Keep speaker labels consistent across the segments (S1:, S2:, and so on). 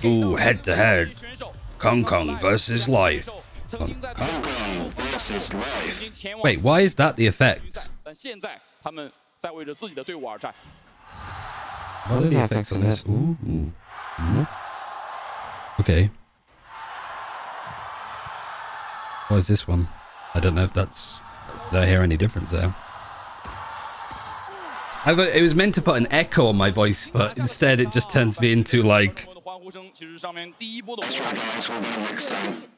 S1: Ooh, head to head. Kong Kong versus life. Wait, why is that the effect? What are the effects on this? Ooh. Okay. What is this one? I don't know if that's... Did I hear any difference there? It was meant to put an echo on my voice, but instead it just turns me into like...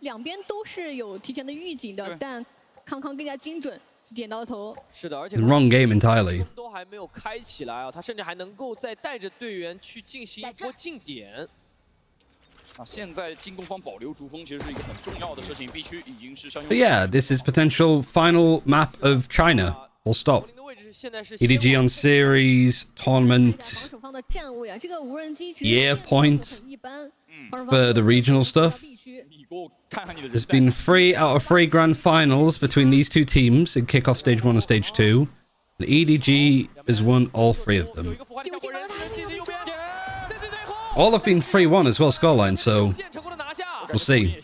S2: 两边都是有提前的预警的，但康康更加精准，点到了头。
S3: 是的，而且
S1: Wrong game entirely.
S3: 都还没有开起来啊，他甚至还能够再带着队员去进行一波进点。
S4: 现在进攻方保留主锋其实是一个很重要的事情，必须已经是上。
S1: But yeah, this is potential final map of China. Full stop. EDG on series, tournament, year point for the regional stuff. There's been 3 out of 3 grand finals between these two teams in kickoff stage 1 and stage 2. And EDG has won all 3 of them. All have been 3-1 as well scoreline, so we'll see.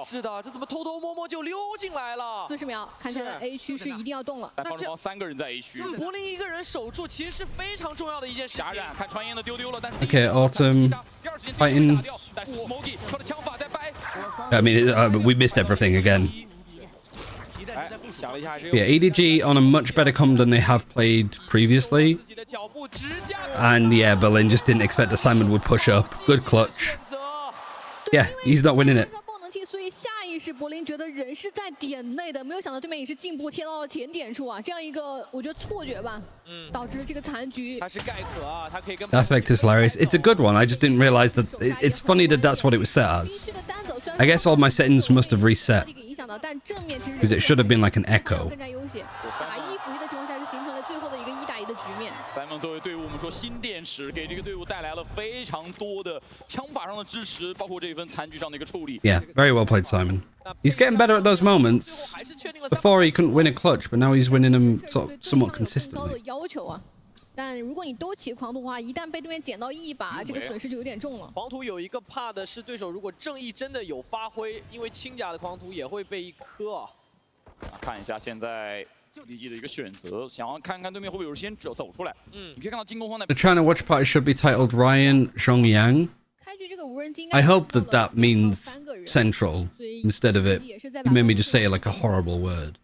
S3: 是的，这怎么偷偷摸摸就溜进来了
S2: ？40秒，看起来 A 区是一定要动了。
S4: 那这3个人在 A 区，
S3: 柏林一个人守住其实是非常重要的一件事情。
S4: 霞冉看传言的丢了，但是
S1: Okay, Autumn fighting. I mean, we missed everything again. Yeah, EDG on a much better comp than they have played previously. And yeah, Berlin just didn't expect that Simon would push up. Good clutch. Yeah, he's not winning it.
S2: 爆能器，所以下意识柏林觉得人是在点内的，没有想到对面也是进步贴到了前点数啊，这样一个我觉得错觉吧，导致这个残局。
S3: 他是盖可啊，他可以跟。
S1: That effect is hilarious. It's a good one. I just didn't realize that. It's funny that that's what it was set as. I guess all my settings must have reset. Because it should have been like an echo.
S2: 更加优势，打一补一的情况下是形成了最后的一个1打1的局面。
S4: Simon 作为队伍，我们说新电池给这个队伍带来了非常多的枪法上的支持，包括这一份残局上的一个处理。
S1: Yeah, very well played, Simon. He's getting better at those moments. Before he couldn't win a clutch, but now he's winning them somewhat consistently.
S2: 要求啊。但如果你都起狂徒的话，一旦被对面捡到一把，这个损失就有点重了。
S3: 狂徒有一个怕的是，对手如果正义真的有发挥，因为轻甲的狂徒也会被一磕啊。
S4: 看一下现在 EDG 的一个选择，想要看看对面会不会有人先走出来。你可以看到进攻方的。
S1: The China watch party should be titled Ryan Zhongyang. I hope that means Central instead of it. You made me just say like a horrible word.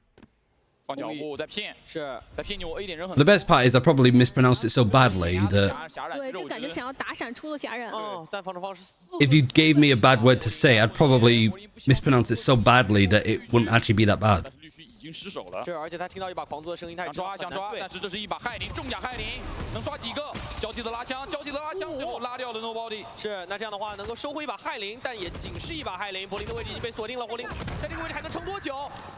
S4: 放脚步在骗，是在骗你。我 A 点人很。
S1: The best part is I probably mispronounced it so badly that
S2: 对，就感觉想要打闪出了霞冉。
S3: 但防守方是
S1: if you gave me a bad word to say, I'd probably mispronounce it so badly that it wouldn't actually be that bad.
S4: 已经失手了。
S3: 是，而且他听到一把狂徒的声音，他也
S4: 想抓，但是这是一把害灵，重甲害灵，能刷几个？交替的拉枪，最后拉掉了 Nobody。
S3: 是，那这样的话能够收回一把害灵，但也仅是一把害灵。柏林的位置已经被锁定了，柏林在这个位置还能撑多久？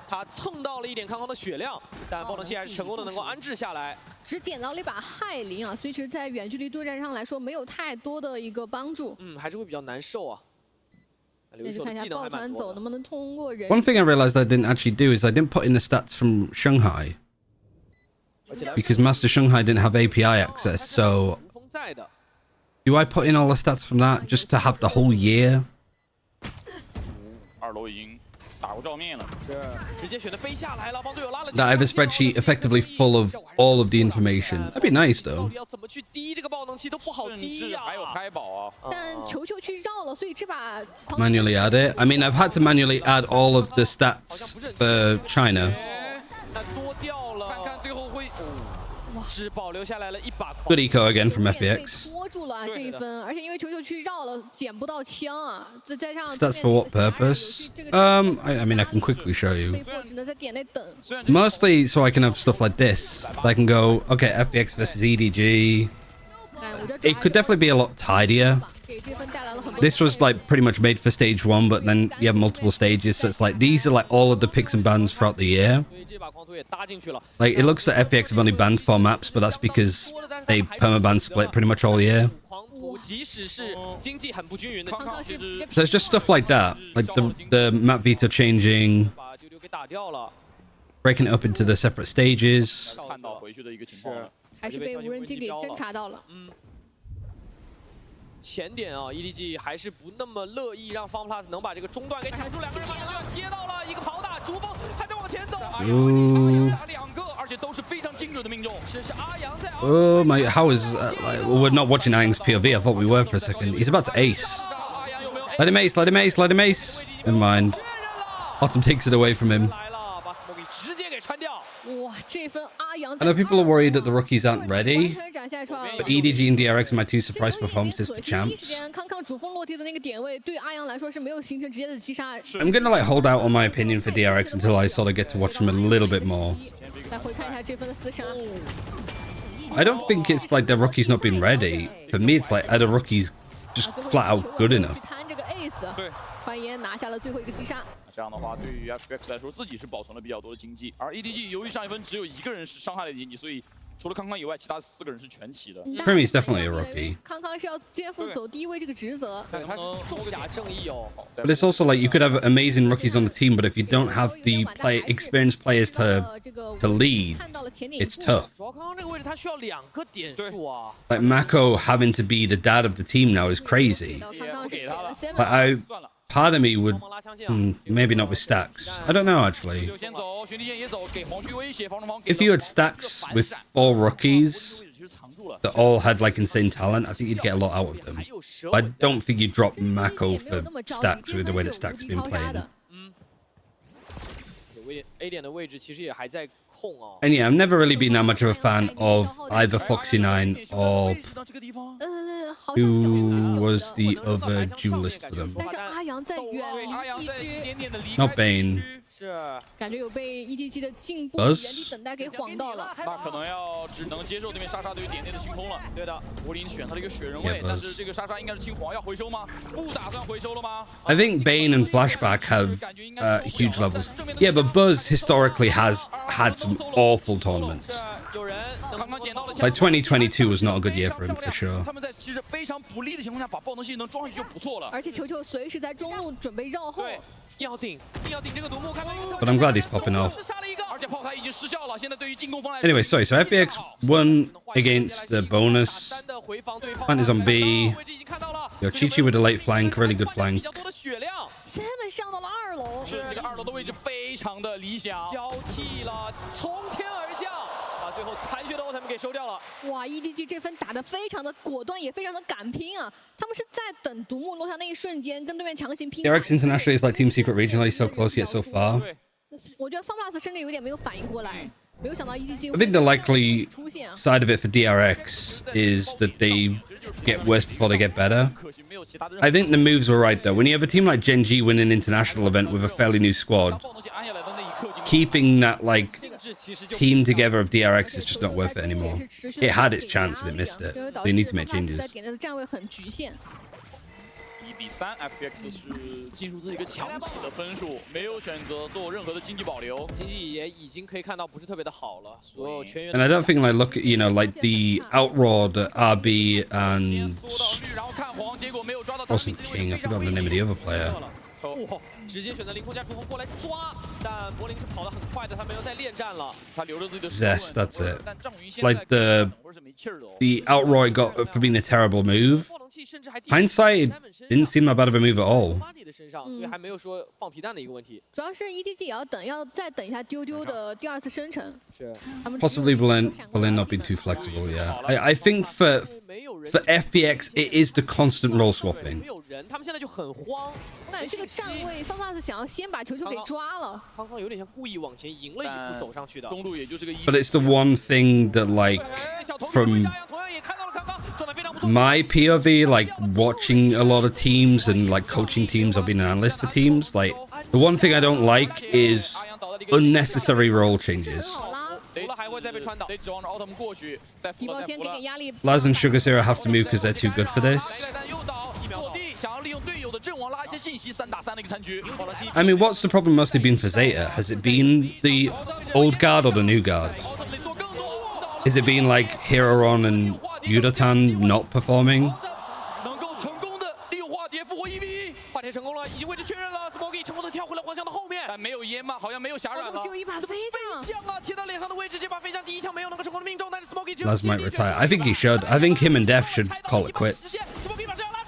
S3: 他蹭到了一点康康的血量，但爆能器还是成功的能够安置下来。
S2: 只捡到了一把害灵啊，所以其实在远距离对战上来说没有太多的一个帮助。
S3: 还是会比较难受啊。
S2: One
S1: thing I realized I didn't actually do is I didn't put in the stats from Shanghai. Because Master Shanghai didn't have API access, so... Do I put in all the stats from that just to have the whole year? That I have a spreadsheet effectively full of all of the information. That'd be nice though. Manually add it. I mean, I've had to manually add all of the stats for China. Good eco again from FPX. Stats for what purpose? I mean, I can quickly show you. Mostly so I can have stuff like this. I can go, okay, FPX versus EDG. It could definitely be a lot tidier. This was like pretty much made for stage 1, but then you have multiple stages, so it's like these are like all of the picks and bans throughout the year. Like it looks like FPX have only banned 4 maps, but that's because they permaban split pretty much all year. So it's just stuff like that, like the map veto changing, breaking it up into the separate stages.
S2: 还是被无人机给侦查到了。
S3: 前点啊 ，EDG 还是不那么乐意让 FunPlus 能把这个中段给铲住，2个人马上就要接到了，一个跑打，逐风还在往前走。
S4: 阿阳打2个，而且都是非常精准的命中。
S3: 是阿阳在。
S1: Oh my! How is like, we're not watching Aang's POV? I thought we were for a second. He's about to ace. Let him ace. Let him ace. Let him ace. Never mind. Autumn takes it away from him.
S3: 来了，把 Smoky 直接给铲掉。
S2: 哇，这份阿阳
S1: I know people are worried that the rookies aren't ready,
S2: 完全展现出来了。
S1: but EDG and DRX are my two surprise performances for
S2: 第一时
S1: champs.
S2: 间康康主峰落地的那个点位，对阿阳来说是没有形成直接的击杀。
S1: I'm gonna like hold out on my opinion for DRX until I sort of get to watch him a little bit more.
S2: 再回看一下这份的厮杀。
S1: I don't think it's like the rookies not being ready. For me, it's like are the rookies just flat out good enough.
S2: 去摊这个 ace，
S4: 对，
S2: 传言拿下了最后一个击杀。
S4: 这样的话，对于 FPX 来说，自己是保存了比较多的经济，而 EDG 由于上一分只有1个人是伤害了经济，所以除了康康以外，其他4个人是全齐的。
S1: Premier is definitely a rookie.
S2: 康康是要肩负走第一位这个职责。
S3: 对，他是重甲正义哦。
S1: But it's also like you could have amazing rookies on the team, but if you don't have the experienced players to lead,
S2: 看到了前点
S1: it's tough.
S3: 主要康康这个位置他需要2个点数啊。
S1: Like Mako having to be the dad of the team now is crazy.
S2: 康康是给了
S1: But
S2: Seven，
S1: part of me would maybe not with stacks. I don't know actually. If you had stacks with 4 rookies that all had like insane talent, I think you'd get a lot out of them. But I don't think you'd drop Mako for stacks with the way that stacks have been playing.
S3: A 点的位置其实也还在空哦。
S1: And yeah, I've never really been that much of a fan of either Foxy9 or
S2: 好像
S1: who was the other duelist for them.
S2: 但是阿阳在远离一局，
S1: Not Bane.
S3: 是，
S2: 感觉有被 EDG 的进步
S1: Buzz
S2: 原地等待给晃到了。
S4: 那可能只能接受对面莎莎对于点内的清空了。
S3: 对的，
S4: 柏林选他了一个雪人位，
S1: Yeah, Buzz
S4: 但是这个莎莎应该是清黄，要回收吗？不打算回收了吗
S1: I think Bane and Flashback have huge levels. Yeah, but Buzz historically has had some awful tournaments.
S3: 有人
S1: Like 2022 was not a good year for him for sure.
S4: 他们在其实非常不利的情况下，把爆能系能装上去就不错了。
S2: 而且球球随时在中路准备绕后。
S3: 对，要顶这个独木，看到一个
S1: But I'm glad he's popping off.
S3: 杀了一个，
S4: 而且炮台已经失效了，现在对于进攻方来说
S1: Anyway, sorry. So FPX won against the bonus.
S3: 单的回防对方
S1: Plant is on B.
S3: 位置已经看到了
S1: Yo, Chi Chi with a late flank, really good
S3: 比
S1: flank.
S3: 较多的血量，
S2: Seven 上到了2楼，
S4: 是这个2楼的位置非常的理想。
S3: 交替了，从天而降，把最后残血的 Autumn 给收掉了。
S2: 哇 ！EDG 这分打得非常的果断，也非常的敢拼啊！他们是在等独木落下那一瞬间，跟对面强行拼。
S1: DRX internationally is like Team Secret regionally, so close yet so far.
S2: 我觉得 FunPlus 甚至有点没有反应过来，没有想到 EDG
S1: I think the likely
S2: 出现啊。
S1: side of it for DRX is that they get worse before they get better.
S4: 可惜没有其他的
S1: I think the moves were right though. When you have a team like Gen G win an international event with a fairly new squad,
S4: 爆能系按下来的那一刻，
S1: keeping that like
S3: 性质其实就
S1: team together of DRX is just not worth it anymore. It had its chance and it missed it. They need to make changes.
S2: 在点内的站位很局限。
S4: 1比3 ，FPX 是进入自己一个强起的分数，没有选择做任何的经济保留。
S3: 经济也已经可以看到不是特别的好了，所有全员
S1: And I don't think like look at like the outroar that RB and
S4: 缩到绿，然后看黄，结果没有抓到。
S1: wasn't King. I forgot the name of the other player.
S3: 哇，直接选择凌空加出风过来抓，但柏林是跑得很快的，他没有再恋战了。
S4: 他留着自己的
S1: Zest, that's it.
S4: 但张宇现在
S1: Like the
S4: 是没气儿的哦。
S1: the outroar got for being a terrible move.
S3: 爆冷器甚至还
S1: Hindsight, it didn't seem that bad of a move at all.
S3: 巴蒂的身上，所以还没有说放皮蛋的一个问题。
S2: 主要是 EDG 也要再等一下丢丢的第2次生成。
S3: 是，
S2: 他们
S1: Possibly Berlin not being too flexible. Yeah, I think for
S3: 没有人
S1: FPX it is the constant role swapping.
S3: 没有人，他们现在就很慌。
S2: 我感觉这个站位 FunPlus 想要先把球球给抓了。
S3: 康康有点像故意往前迎了一步走上去的。
S4: 中路也就是个1。
S1: But it's the one thing that like
S3: 小头
S1: from
S3: 同样也看到了康康状态非常不错。
S1: my POV, like watching a lot of teams and like coaching teams or being an analyst for teams, like the one thing I don't like is unnecessary role changes.
S2: 好啦，
S3: 服了还会再被穿倒。
S4: 得指望着奥特曼过去，再服
S2: 迪宝先
S4: 了再服了。
S2: 给点压力。
S1: Laz and Sugar Zero have to move because they're too good for this.
S4: 但诱导落地，想要利用队友的阵亡拉一些信息，3打3的一个残局。
S1: I mean, what's the problem mostly been for Zeta? Has it been the old guard or the new guard?
S4: 奥特曼得做更多，
S1: Is it been like Hiroron and Yudotan not performing?
S4: 能够成功的利用化蝶复活1v1，
S3: 化蝶成功了，已经位置确认了 ，Smoky 成功的跳回了黄翔的后面。
S4: 但没有烟吗？好像没有霞染了
S2: 只。有一把飞将。
S3: 将啊，贴到脸上的位置，这把飞将第一枪没有能够成功的命中，但是 Smoky 只
S1: Laz might retire. I think he should. I think him and Def should call it quits.
S3: ，Smoky 把这样拉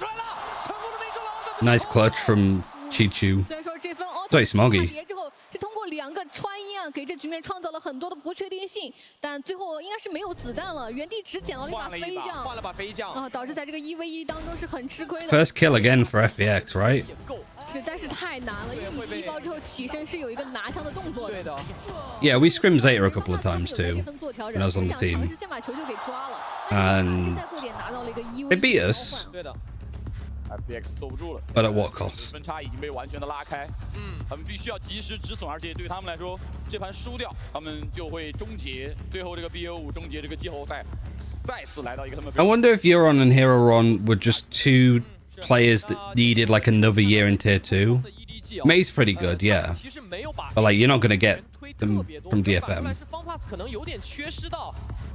S1: Nice clutch from Chichu.
S2: 虽然说这分
S1: 最 smoggy
S2: 叠之后是通过2个穿衣啊，给这局面创造了很多的不确定性，但最后应该是没有子弹了，原地只捡到了一把飞将，
S3: 换了把飞将
S2: 啊，导致在这个1v1当中是很吃亏的。
S1: First kill again for FPX, right?
S2: 是，但是太难了，因为你低包之后起身是有一个拿枪的动作的。
S3: 对的，
S1: Yeah, we scrimmed Zeta a couple of times
S2: 有
S1: too
S2: 得分做调整，
S1: when I was on
S2: 想
S1: the
S2: 尝
S1: team.
S2: 试先把球给抓了，
S1: And
S2: 在过点拿到了一个1v1
S1: they beat us,
S3: 对的，
S4: FPX 坐不住了，
S1: but at what cost?
S4: 分差已经被完全的拉开，他们必须要及时止损，而且对他们来说，这盘输掉，他们就会终结最后这个 BO5，终结这个季后赛，再次来到一个他们。
S1: I wonder if Euron and Heroron were just 2 players that needed like another year in tier 2. May's pretty good, yeah.
S3: 其实没有把
S1: But like you're not gonna get
S3: 推
S1: them
S3: 特别多
S1: from
S3: 反过来
S1: DFM.
S3: 是方 pass 可能有点缺失到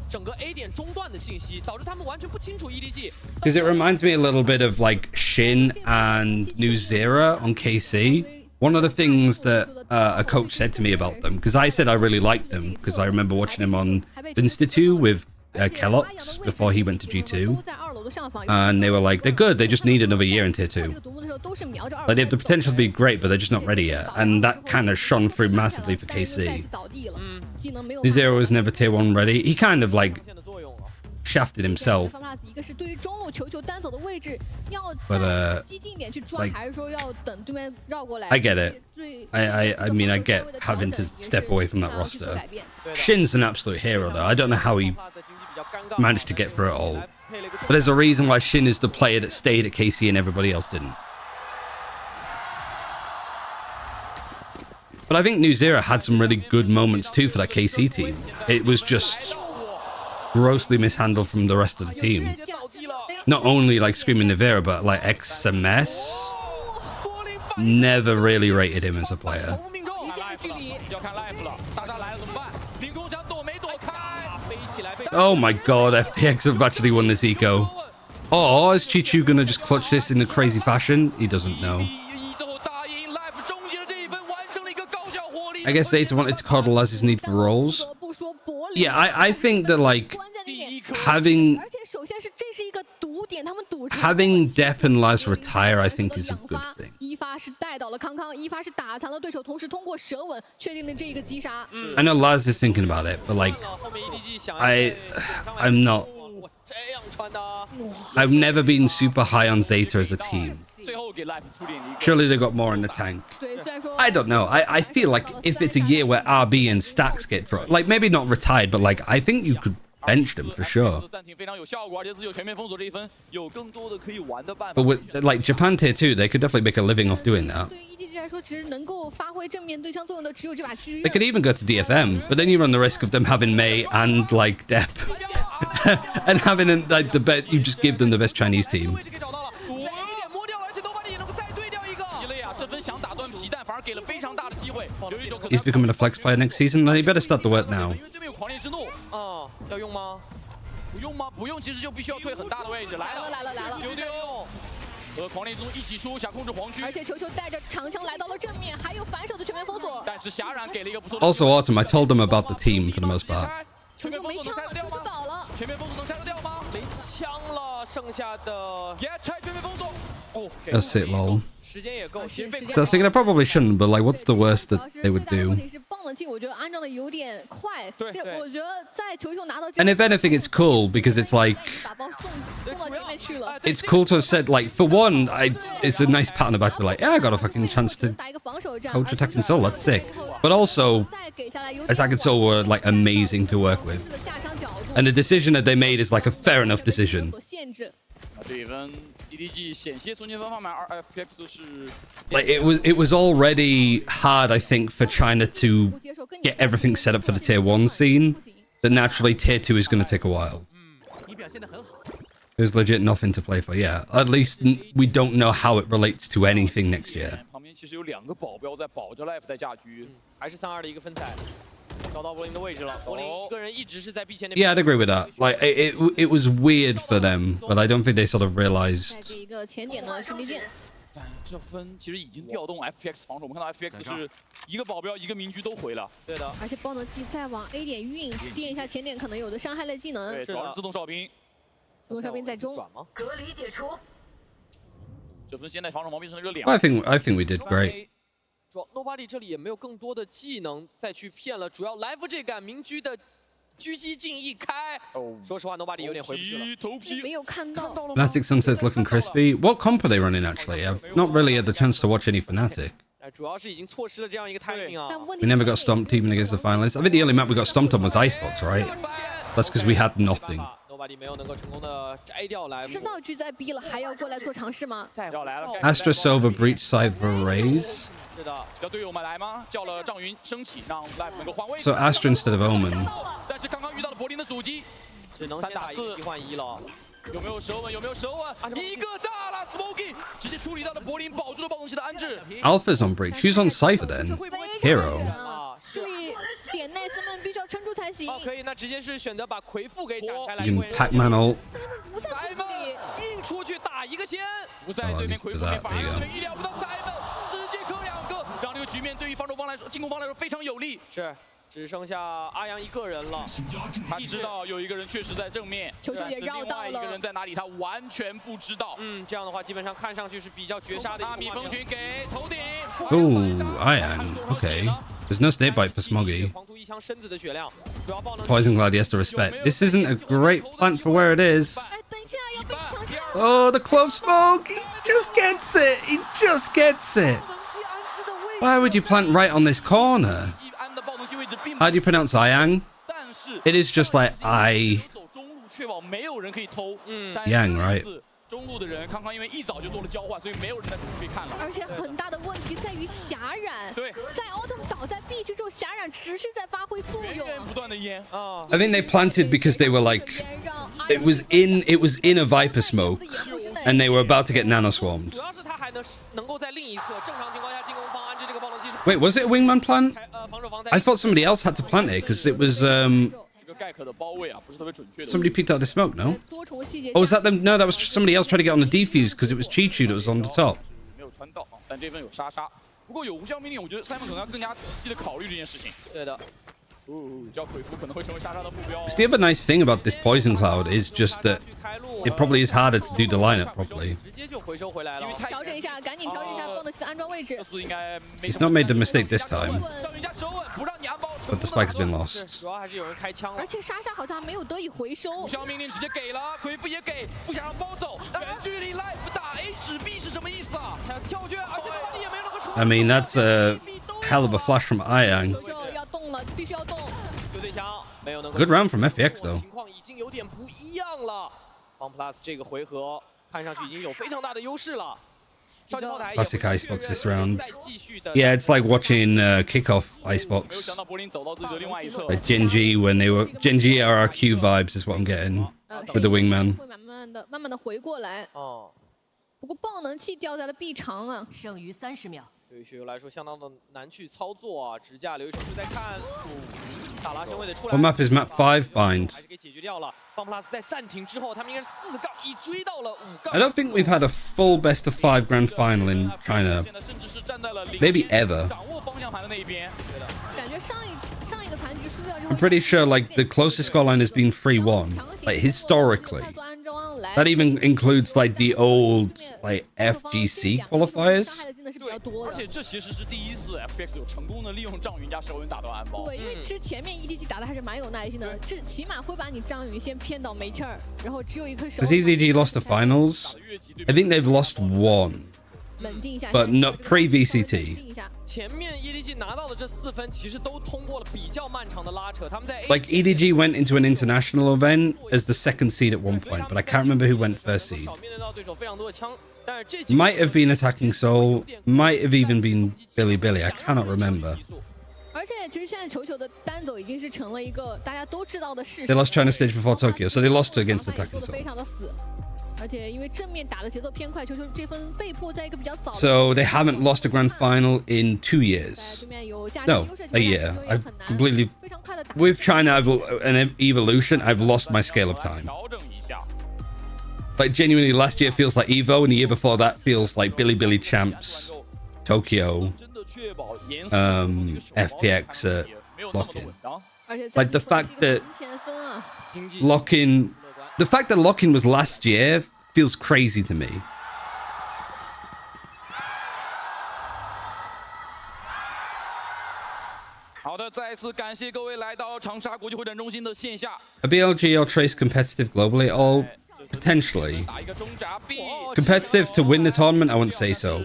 S3: 整个 A 点中段的信息，导致他们完全不清楚 EDG。
S1: Because it reminds me a little bit of like Shin and New Zera on KC. One of the things that a coach said to me about them, because I said I really liked them, because I remember watching him on Vinstitute with Kellogg's before he went to G2. And they were like, they're good, they just need another year in tier 2. Like, they have the potential to be great, but they're just not ready yet. And that kind of shone through massively for KC. Zero was never tier 1 ready. He kind of like
S3: 的作用了。
S1: shafted himself.
S2: 一个是对于中路球单走的位置，要
S1: But,
S2: 再激进一点去抓，
S1: like,
S2: 还是说要等对面绕过来
S1: I get it. I mean, I get having to step away from that roster. Shin's an absolute hero, though. I don't know how he managed to get through it all. But there's a reason why Shin is the player that stayed at KC and everybody else didn't. But I think New Zera had some really good moments too for that KC team. It was just grossly mishandled from the rest of the team. Not only like Screaming Nivera, but like XMS never really rated him as a player.
S4: 要看 life 了，莎莎来了怎么办？领空墙躲没躲开？
S1: Oh my god, FPX have actually won this eco. Oh, is Chichu gonna just clutch this in a crazy fashion? He doesn't know. I guess Zeta wanted to coddle as his need for rolls. Yeah, I think that like having Depp and Laz retire, I think is a good thing.
S2: 一发是带倒了康康，一发是打残了对手，同时通过舌吻确定了这一个击杀。
S1: I know Laz is thinking about it, but like I'm not. I've never been super high on Zeta as a team. Surely they got more in the tank. I don't know. I feel like if it's a year where RB and stacks get dropped, like maybe not retired, but like I think you could bench them for sure. But with like Japan tier 2, they could definitely make a living off doing that. They could even go to DFM, but then you run the risk of them having Mei and like Depp. And having like the best, you just give them the best Chinese team. He's becoming a flex player next season. He better start the work now.
S3: 要用吗？
S4: 不用吗？不用，其实就必须要退很大的位置。来了，丢丢，和狂烈之怒一起输，想控制黄区。
S2: 而且球球带着长枪来到了正面，还有反手的全面封锁。
S4: 但是霞冉给了一个不错的。
S1: Also, Autumn, I told them about the team for the most part.
S2: 球球没枪了，球球倒了。
S4: 全面封锁能拆得掉吗？
S3: 没枪了，剩下的
S4: 也拆全面封锁。哦
S1: That's it, lol.
S3: 时间也够，其实被
S1: So I was thinking I probably shouldn't, but like, what's the worst that they would do? And if anything, it's cool because it's like it's cool to have said like for one, it's a nice pat on the back to be like, yeah, I got a fucking chance to coach Attack and Soul. That's sick. But also, Attack and Soul were like amazing to work with, and the decision that they made is like a fair enough decision.
S4: 对分 EDG 险些从前分方面 FPX 是
S1: Like it was already hard, I think, for China to get everything set up for the tier 1 scene. That naturally tier 2 is going to take a while. There's legit nothing to play for. Yeah, at least we don't know how it relates to anything next year.
S4: 旁边其实有2个保镖在保着 Life 在架局，
S3: 还是3-2的一个分彩。 找到柏林的位置了，柏林一个人一直是在 B 前那边。
S1: Yeah, I'd agree with that. Like it was weird for them, but I don't think they sort of realized.
S4: 但这分其实已经调动 FPX 防守，我们看到 FPX 是一个保镖一个民居都回了。
S3: 对的，
S2: 而且爆能器再往 A 点运，垫一下前点可能有的伤害类技能。
S4: 对，主要是自动哨兵。
S2: 自动哨兵在中。
S5: 隔离解除。
S4: 这分现在防守毛病成了个
S1: I think we did great.
S3: 主要 Nobody 这里也没有更多的技能再去骗了，主要来福这杆明居的狙击镜一开，说实话 Nobody 有点回不去了。
S4: 头皮
S2: 没有看到。
S1: Fnatic Sunset's looking crispy. What comp are they running actually? I've not really had the chance to watch any Fnatic.
S3: 主要是已经错失了这样一个 timing 啊。
S1: We never got stomped even against the finalists. I think the only map we got stomped on was Icebox, right? That's because we had nothing.
S3: Nobody 没有能够成功的摘掉来福。
S2: 知道狙在 B 了，还要过来做尝试吗？
S4: 要来了
S1: Astra Silver Breach Cypher Raise.
S3: 是的，
S4: 要队友们来吗？叫了丈云升起，让 Life 能够换位。
S1: So Astra instead of Omen.
S4: 但是刚刚遇到了柏林的阻击，
S3: 只能先打1换1了。
S4: 有没有手稳？有没有手稳？一个大了 ，Smoky 直接处理到了柏林，保住了暴龙系的安置。
S1: Alpha's on Breach. Who's on Cypher then? Hero.
S2: 这里点内斯们必须要撑住才行。
S3: 可以，那直接是选择把魁父给展开来。
S1: You can Pac-Man ult.
S2: 不在这里，
S3: 硬出去打一个先。
S4: 不在对面魁父面，反而意料不到Simon直接磕2个，让这个局面对于防守方来说、进攻方来说非常有利。
S3: 是。 只剩下阿阳一个人了，
S4: 他知道有一个人确实在正面，
S2: 球球也绕到了，
S4: 另外一个人在哪里他完全不知道。
S3: 这样的话基本上看上去是比较绝杀的。
S4: 大蜜蜂群给头顶。
S1: Oh, Ian. Okay. There's no snake bite for Smoggy.
S3: 狂徒一枪身子的血量，主要爆能。
S1: Poison Cloud, he has to respect. This isn't a great plant for where it is.
S2: 哎，等一下要被抢下。
S1: Oh, the clove smoke! He just gets it! He just gets it! Why would you plant right on this corner? How do you pronounce Ayang? It is just like Yang, right?
S4: 中路的人刚刚因为一早就做了交换，所以没有人在中路可以看了。
S2: 而且很大的问题在于霞染。
S4: 对，
S2: 在 Autumn 倒在 B 区之后，霞染持续在发挥作用。
S4: 源源不断的烟啊。
S1: I think they planted because they were like, it was in a Viper smoke, and they were about to get nano swarmed.
S3: 主要是他还能够在另一侧，正常情况下进攻方安置这个暴龙器是。
S1: Wait, was it a wingman plant? I thought somebody else had to plant it because it was somebody picked out the smoke, no? Oh, was that them? No, that was somebody else trying to get on the defuse because it was Chi-Chu that was on the top.
S4: 没有穿到，但这份有杀杀。不过有无效命令，我觉得 Simon 可能要更加仔细的考虑这件事情。
S3: 对的。
S4: 叫魁父可能会成为杀杀的目标。
S1: The other nice thing about this poison cloud is just that it probably is harder to do the lineup properly.
S3: 直接就回收回来了。
S2: 调整一下，赶紧调整一下爆能器的安装位置。
S1: He's not made the mistake this time, but the spike has been lost.
S3: 主要还是有人开枪了。
S2: 而且莎莎好像还没有得以回收。
S4: 无效命令直接给了，魁父也给，不想让包走。远距离 Life 打 A 指 B 是什么意思啊？
S3: 他跳跃，而且也没有能够成功。
S1: I mean, that's a hell of a flash from Ayang.
S2: 球球要动了，必须要动。
S3: 对枪没有能够。
S1: Good round from FPX though.
S3: 情况已经有点不一样了。FunPlus 这个回合看上去已经有非常大的优势了。
S1: Classic Icebox this round. Yeah, it's like watching kickoff Icebox. Like Genji when they were Genji RRQ vibes is what I'm getting with the wingman.
S2: 会慢慢的回过来。不过爆能器掉在了 B 场啊，
S5: 剩余30秒。
S3: 对于雪友来说，相当的难去操作啊！指甲留一手是在看，萨拉先位的出来。
S1: What map is map 5 bind?
S3: 还是给解决掉了。FunPlus 在暂停之后，他们应该是4-1追到了5-4。
S1: I don't think we've had a full best of 5 grand final in China, maybe ever.
S4: 掌握方向盘的那一边。
S2: 感觉上一个残局输掉之后
S1: I'm pretty sure like the closest scoreline has been 3-1, like historically. That even includes like the old like FGC qualifiers.
S4: 而且这其实是第一次 FPX 有成功的利用张云加手稳打断安保。
S2: 对，因为之前面 EDG 打的还是蛮有耐心的，这起码会把你张云先偏到没气儿，然后只有一颗手。
S1: Has EDG lost the finals? I think they've lost 1,
S2: 冷静一下
S1: but not pre-VCT.
S3: 前面 EDG 拿到的这4分，其实都通过了比较漫长的拉扯。他们在
S1: Like EDG went into an international event as the 2nd seed at one point, but I can't remember who went 1st seed. Might have been Attacking Soul, might have even been Billy. I cannot remember.
S2: 而且其实现在球球的单走已经是成了一个大家都知道的事实。
S1: They lost China stage before Tokyo, so they lost against Attacking
S2: 做得
S1: Soul.
S2: 非常的死，而且因为正面打的节奏偏快，球球这分被迫在一个比较早的。
S1: So they haven't lost a grand final in 2 years.
S2: 对面有价值
S1: No,
S2: 优势
S1: a year. I've
S2: 很难
S1: completely
S2: 非常快的打。
S1: with China. An evolution. I've lost my scale of time.
S4: 调整一下。
S1: Like genuinely, last year feels like Evo, and the year before that feels like Billy champs, Tokyo, FPX lock-in. Like the fact that lock-in was last year feels crazy to me.
S4: 好的，再次感谢各位来到长沙国际会展中心的线下。
S1: A BLG or Trace competitive globally? Oh, potentially.
S4: 打一个中闸 B。Competitive
S1: to win the tournament? I wouldn't say so.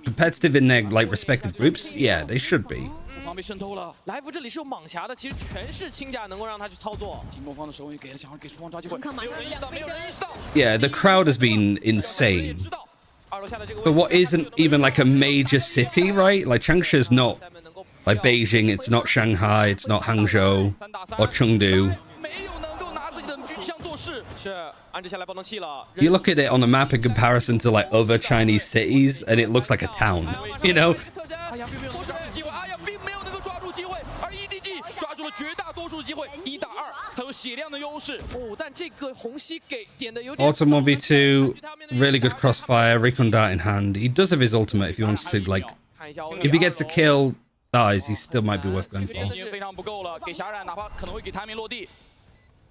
S1: Competitive in their like respective groups? Yeah, they should be.
S4: 方被渗透了。
S3: 来福这里是有蟒侠的，其实全是轻甲能够让他去操作。
S4: 进攻方的手也给了，想要给双方抓机会。
S2: 看马上
S4: 没有人意识到。
S1: Yeah, the crowd has been insane.
S3: 二楼下的这个位
S1: But
S3: 置
S1: what isn't even like a major city, right? Like Changsha's not like Beijing, it's not Shanghai, it's not Hangzhou or Chengdu.
S4: 没有能够拿自己的军项做事。
S3: 是安置下来爆能器了。
S1: You look at it on the map in comparison to like other Chinese cities, and it looks like a town, you know?
S4: 哎呀，并没有能够抓住机会，哎呀，并没有能够抓住机会，而 EDG 抓住了绝大多数的机会，1打2，他有血量的优势。
S3: 哦，但这个红西给点的有点。
S1: Autumn 1v2, really good crossfire, recon dart in hand. He does have his ultimate if he wants to like,
S3: 看一下
S1: if he gets a kill, dies, he still might be worth going
S4: 已
S1: for.
S4: 经非常不够了，给霞冉哪怕可能会给他们落地，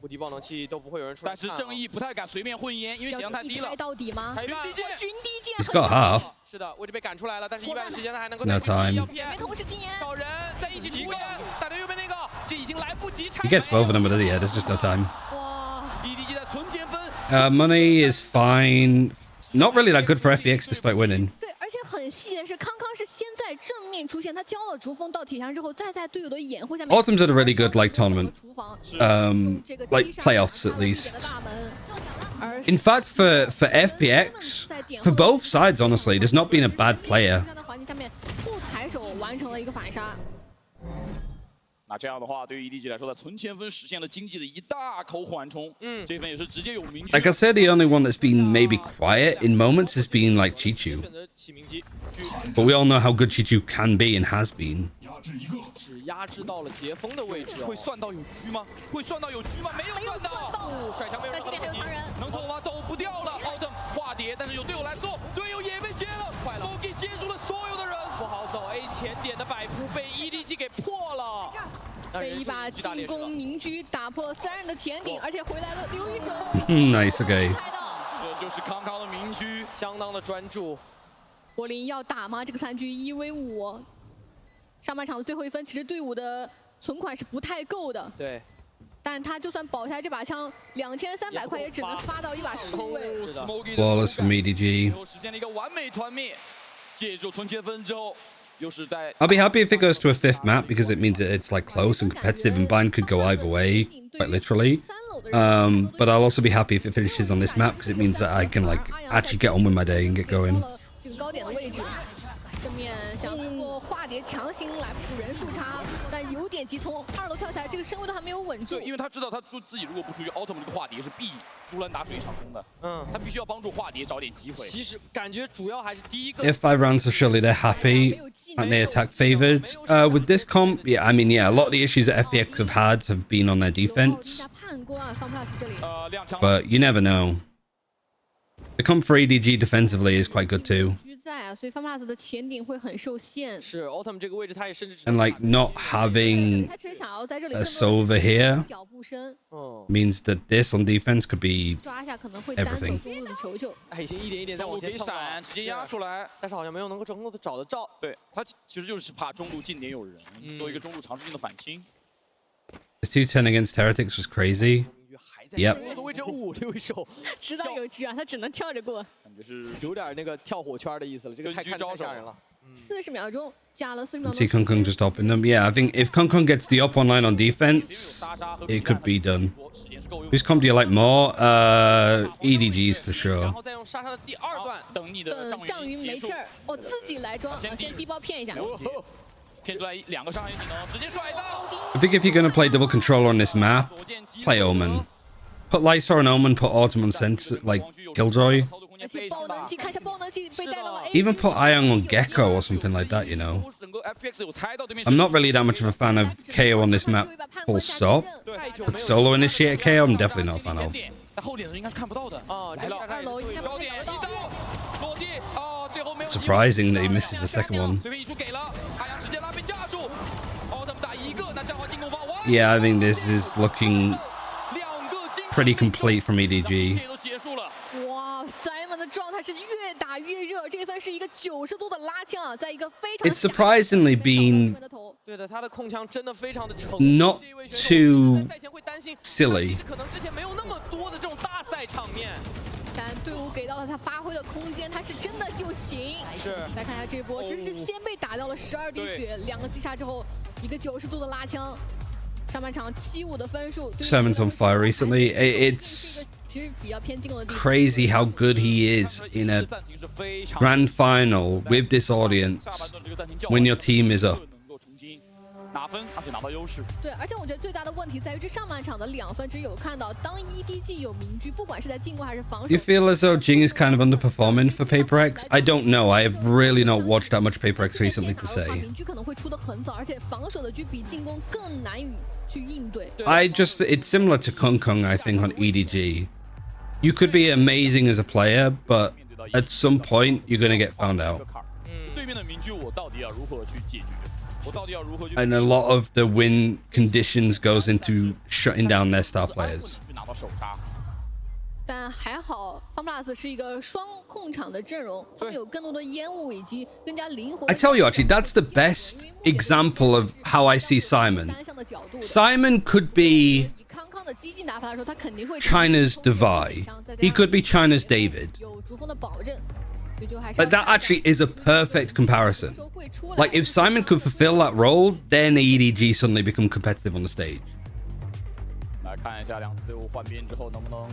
S3: 无敌爆能器都不会有人出来
S4: 但是
S3: 看啊。
S4: 正义不太敢随便混烟，因为血量太低了
S2: 开。到底吗？
S3: 开战
S4: 云地剑
S2: 寻地剑
S1: He's got half.
S3: 是的，位置被赶出来了，但是意外的时间他还能够
S1: No
S3: 再回
S1: time
S3: 要骗
S2: 没同时禁言。
S3: 找人在一起出烟，打到右边那个，这已经来不及拆。
S1: He gets both of them, but yeah, there's just no time.
S2: 哇，
S4: EDG 在存钱分，
S1: Money is fine. Not really that good for FPX despite winning.
S2: 对，而且很细的是，康康是先在正面出现，他交了逐风到铁墙之后，再在队友的掩护下面。
S1: Autumn's had a really good like tournament.
S2: 厨房
S1: Like playoffs at least.
S2: 大门而
S1: In fact, for FPX, for both sides, honestly, there's not been a bad player.
S2: 这样的环境下面，不抬手完成了一个反杀。
S4: 那这样的话，对于 EDG 来说，在存钱分实现了经济的一大口缓冲。这份也是直接有明确。
S1: Like I said, the only one that's been maybe quiet in moments has been like Chichu.
S3: 选择起鸣机，
S1: But we all know how good Chichu can be and has been.
S3: 只压制到了杰峰的位置哦。
S4: 会算到有狙吗？会算到有狙吗？没有算到。
S3: 甩墙没有
S2: 但这边还有唐人，
S4: 能走吗？走不掉了。奥特化蝶，但是有队友来做，队友也被接了，
S3: 快了
S4: ，Loki 接住了所有的人。
S3: 不好走 ，A 前点的摆扑被 EDG 给破了。
S2: 被一把进攻民居打破了3人的前顶，而且回来了留一手。
S1: Nice, okay.
S2: 猜到，
S4: 这就是康康的民居。
S3: 相当的专注。
S2: 柏林要打吗？这个3局1v5，上半场的最后1分，其实队伍的存款是不太够的。
S3: 对，
S2: 但是他就算保下来这把枪，2300块也只能发到一把数位。
S1: Flawless from EDG.
S4: 实现了一个完美团灭，借助存钱分之后，又是在
S1: I'll be happy if it goes to a 5th map because it means that it's like close and competitive and blind could go either way, quite literally. But I'll also be happy if it finishes on this map because it means that I can like actually get on with my day and get going.
S2: 这个高点的位置，正面想通过化蝶强行来补人数差，但有点急，从2楼跳下来，这个身位都还没有稳住
S4: 对，。因为他知道他自己如果不出去，奥特曼这个化蝶是必竹篮打水一场空的。他必须要帮助化蝶找点机会。
S3: 其实感觉主要还是第一个。
S1: If 5 rounds, so surely they're happy and they attack favored. With this comp, yeah, I mean, yeah, a lot of the issues that FPX have had have been on their defense.
S2: 判官啊，放 plus 这里。
S4: 踉跄。
S1: But you never know. The comp for EDG defensively is quite good too.
S2: 居在啊，所以 FunPlus 的前顶会很受限。
S3: 是 Autumn 这个位置，他也甚至
S1: And like not having
S2: 他其实想要在这里
S1: a
S2: 更多的
S1: Solver
S2: 是
S1: here
S2: 脚步声
S1: means that this on defense could be
S2: 抓一下，可能会单走
S1: everything
S2: 中路的球球。
S3: 哎，已经一点一点在
S4: 中路
S3: 往前蹭
S4: 给闪，
S3: 了，
S4: 直接压出来。
S3: 但是好像没有能够成功的找得着。
S4: 对他其实就是怕中路近点有人，做一个中路长时间的反清。
S1: This 210 against Heretics was crazy.
S3: 还在
S1: Yep
S3: 中路的位置，留一手，
S2: 知道有局啊，他只能跳着过。
S4: 感觉是
S3: 有点那个跳火圈的意思了，这个太吓人了。
S2: 40秒钟加了40秒
S1: See
S2: 钟。
S1: Kong just open them. Yeah, I think if Kong gets the up online on defense, it could be done. Whose comp do you like more? EDG's for
S3: 然
S1: sure.
S3: 后再用莎莎的第2段，
S4: 等你的
S2: 等张云没事儿，哦，自己来装，先低包骗一下。
S4: 骗出来2个上海技能，直接甩到。
S1: I think if you're going to play double controller on this map, play Omen. Put Lysor on Omen, put Autumn on Sense, like Killjoy.
S2: 而且爆能器，看一下爆能器被带到了 A。
S1: Even put Ion on Gecko or something like that, you know. I'm not really that much of a fan of KO on this map full stop. But solo initiated KO, I'm definitely not a fan of.
S4: 但后点的人应该是看不到的。来了
S2: 2楼应该
S4: 高点一刀落地，最后没有。
S1: Surprising that he misses the second one.
S4: 随便一出给了，太阳直接拉被架住。奥特曼打一个，那这样的话进攻方。
S1: Yeah, I think this is looking pretty complete from EDG.
S4: 都结束了。
S2: 哇，Simon 的状态是越打越热，这一分是一个90度的拉枪啊，在一个非常
S1: It's surprisingly been
S3: 对的，他的控枪真的非常的成熟。
S1: not
S3: 这一位选手
S1: too
S3: 甚至在赛前会担心
S1: silly
S3: 其实可能之前没有那么多的这种大赛场面，
S2: 但队伍给到了他发挥的空间，他是真的就行。
S3: 是，
S2: 来看一下这一波，其实是先被打掉了12滴血，2个击杀之后，一个90度的拉枪。上半场7-5的分数。
S1: Simon's on fire recently. It's
S2: 其实比较偏进攻的地方。
S1: crazy how good he is in a grand final with this audience when your team is up.
S4: 拿分，而且拿到优势。
S2: 对，而且我觉得最大的问题在于这上半场的2分，其实有看到，当 EDG 有明狙，不管是在进攻还是防守。
S1: Do you feel as though Jing is kind of underperforming for PaperX? I don't know. I have really not watched that much PaperX recently to say.
S2: 明狙可能会出得很早，而且防守的狙比进攻更难以去应对。
S1: It's similar to Kung Kung, I think, on EDG. You could be amazing as a player, but at some point you're gonna get found out.
S4: 对面的明狙我到底要如何去解决？
S1: And a lot of the win conditions goes into shutting down their star players.
S2: 但还好 FunPlus 是一个双控场的阵容，他们有更多的烟雾以及更加灵活。
S1: I tell you, actually, that's the best example of how I see Simon. Simon could be China's Devi. He could be China's David. But that actually is a perfect comparison. Like, if Simon could fulfill that role, then EDG suddenly become competitive on the stage.
S4: 来看一下两支队伍换边之后能不能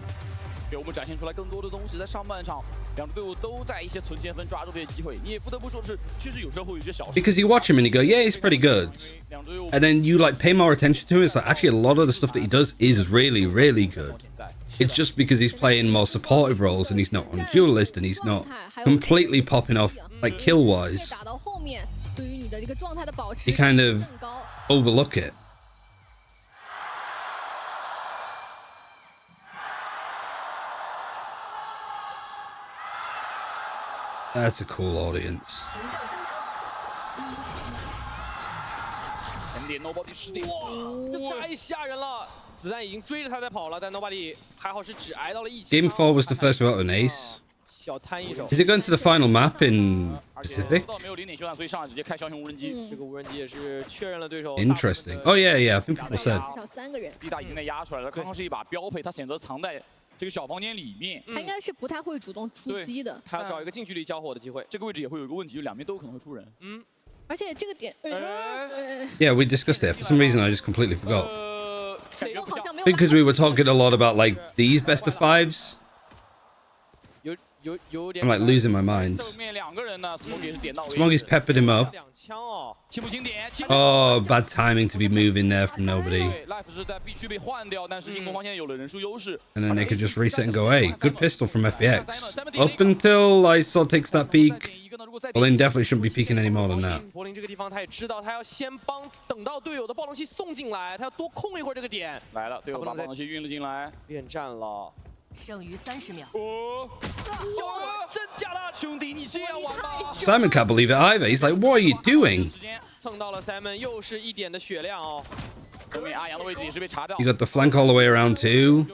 S4: 给我们展现出来更多的东西。在上半场，两支队伍都在一些存先分抓住这些机会。你也不得不说是，其实有时候会有一些小。
S1: Because you watch him and you go, yeah, he's pretty good. And then you like pay more attention to him. It's like actually a lot of the stuff that he does is really, really good. It's just because he's playing more supportive roles and he's not on duelist and he's not completely popping off like kill wise. You kind of overlook it. That's a cool audience.
S3: 这太吓人了！子弹已经追着他在跑了，但 Nobody 还好是只挨到了1枪。
S1: Game 4 was the first vote on Ace.
S3: 小摊一手。
S1: Is it going to the final map in Pacific?
S4: 没有0点休战，所以上来直接开枭雄无人机。
S3: 这个无人机也是确认了对手。
S1: Interesting. Oh yeah, yeah. I think people said.
S4: D大已经被压出来了，刚刚是一把标配，他选择藏在这个小房间里面。
S2: 他应该是不太会主动出击的。
S3: 他要找一个近距离交火的机会。
S4: 这个位置也会有一个问题，就两边都可能会出人。
S2: 而且这个点。
S1: Yeah, we discussed it. For some reason, I just completely forgot. Because we were talking a lot about like these best of 5s. I'm like losing my mind. Smoggy's peppered him up. Oh, bad timing to be moving there from nobody. And then they could just reset and go, hey, good pistol from FPX. Up until Iso takes that peek. Bolin definitely shouldn't be peeking any more than that.
S3: 柏林这个地方他也知道，他要先等到队友的暴龙器送进来，他要多控一会儿这个点。
S4: 来了，队友把暴龙器运了进来，
S3: 恋战了。
S5: 剩余30秒。
S3: 真假的，兄弟，你这样玩吗
S1: Simon can't believe it either. He's like, what are you doing?
S3: 蹭到了 Simon， 又是1点的血量哦。
S1: You got the flank all the way around too.